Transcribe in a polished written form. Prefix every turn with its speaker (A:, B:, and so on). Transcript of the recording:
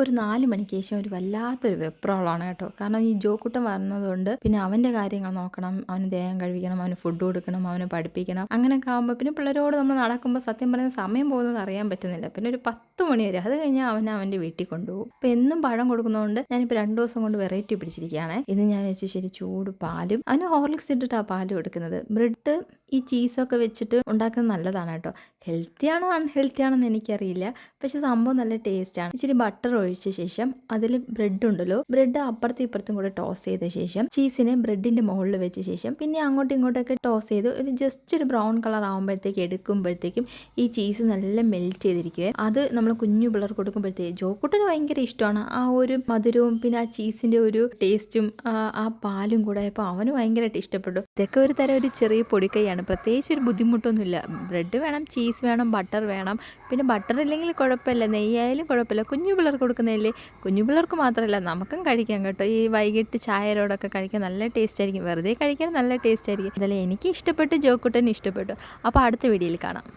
A: ഒരു 4 മണിക്ക് ശേഷം ഒരു വല്ലാത്തൊരു വെപ്രാളമാണ് കേട്ടോ. കാരണം ഈ ജോക്കുട്ടൻ വന്നതുകൊണ്ട് പിന്നെ അവൻ്റെ കാര്യങ്ങൾ നോക്കണം, അവന് ദേഹം കഴിക്കണം, അവന് ഫുഡ് കൊടുക്കണം, അവനെ പഠിപ്പിക്കണം. അങ്ങനെയൊക്കെ ആകുമ്പോൾ പിന്നെ പിള്ളേരോട് നമ്മൾ നടക്കുമ്പോൾ സത്യം പറഞ്ഞാൽ സമയം പോകുന്നത് അറിയാൻ പറ്റുന്നില്ല. പിന്നെ ഒരു 10 മണി വരെ, അത് കഴിഞ്ഞാൽ അവൻ്റെ വീട്ടിൽ കൊണ്ടുപോകും. അപ്പോൾ എന്നും പഴം കൊടുക്കുന്നതുകൊണ്ട് ഞാനിപ്പോൾ 2 ദിവസം കൊണ്ട് വെറൈറ്റി പിടിച്ചിരിക്കുകയാണ്. ഇന്ന് ഞാൻ വെച്ച് ശരി ചൂട് പാലും അവന് ഹോർലിക്സ് ഇട്ടിട്ടാണ് പാല് കൊടുക്കുന്നത്. ബ്രെഡ് ഈ ചീസൊക്കെ വെച്ചിട്ട് ഉണ്ടാക്കുന്നത് നല്ലതാണ് കേട്ടോ. ഹെൽത്തി ആണോ അൺഹെൽത്തി ആണോ എന്ന് എനിക്കറിയില്ല, പക്ഷെ സംഭവം നല്ല ടേസ്റ്റാണ്. ഇച്ചിരി ബട്ടർ ഒഴിച്ച ശേഷം അതിൽ ബ്രെഡ് ഉണ്ടല്ലോ, ബ്രെഡ് അപ്പുറത്തും ഇപ്പുറത്തും കൂടെ ടോസ് ചെയ്ത ശേഷം ചീസിനെ ബ്രെഡിന്റെ മുകളിൽ വെച്ച ശേഷം പിന്നെ അങ്ങോട്ടും ഇങ്ങോട്ടൊക്കെ ടോസ് ചെയ്ത് ഒരു ജസ്റ്റ് ഒരു ബ്രൗൺ കളർ ആകുമ്പോഴത്തേക്ക് എടുക്കുമ്പോഴത്തേക്കും ഈ ചീസ് നല്ല മെൽറ്റ് ചെയ്തിരിക്കുക. അത് നമ്മൾ കുഞ്ഞു പിള്ളേർ കൊടുക്കുമ്പോഴത്തേക്ക് ജോക്കുട്ടന് ഭയങ്കര ഇഷ്ടമാണ് ആ ഒരു മധുരവും പിന്നെ ആ ചീസിന്റെ ഒരു ടേസ്റ്റും ആ പാലും കൂടെ ആയപ്പോൾ അവന് ഭയങ്കരമായിട്ട് ഇഷ്ടപ്പെട്ടു. ഇതൊക്കെ ഒരു തരം ഒരു ചെറിയ പൊടിക്കൈയാണ്, പ്രത്യേകിച്ച് ഒരു ബുദ്ധിമുട്ടൊന്നുമില്ല. ബ്രെഡ് വേണം, ചീസ് വേണം, ബട്ടർ വേണം. പിന്നെ ബട്ടർ ഇല്ലെങ്കിൽ കുഴപ്പമില്ല, നെയ്യായാലും കുഴപ്പമില്ല. കുഞ്ഞു പിള്ളേർക്ക് കൊടുക്കുന്നതല്ലേ, കുഞ്ഞു പിള്ളേർക്ക് മാത്രമല്ല നമുക്കും കഴിക്കാം കേട്ടോ. ഈ വൈകിട്ട് ചായരോടൊക്കെ കഴിക്കാൻ നല്ല ടേസ്റ്റ് ആയിരിക്കും, വെറുതെ കഴിക്കാൻ നല്ല ടേസ്റ്റ് ആയിരിക്കും. എന്തായാലും എനിക്ക് ഇഷ്ടപ്പെട്ടു, ജോക്കുട്ടന് ഇഷ്ടപ്പെട്ടു. അപ്പോൾ അടുത്ത വീഡിയോയിൽ കാണാം.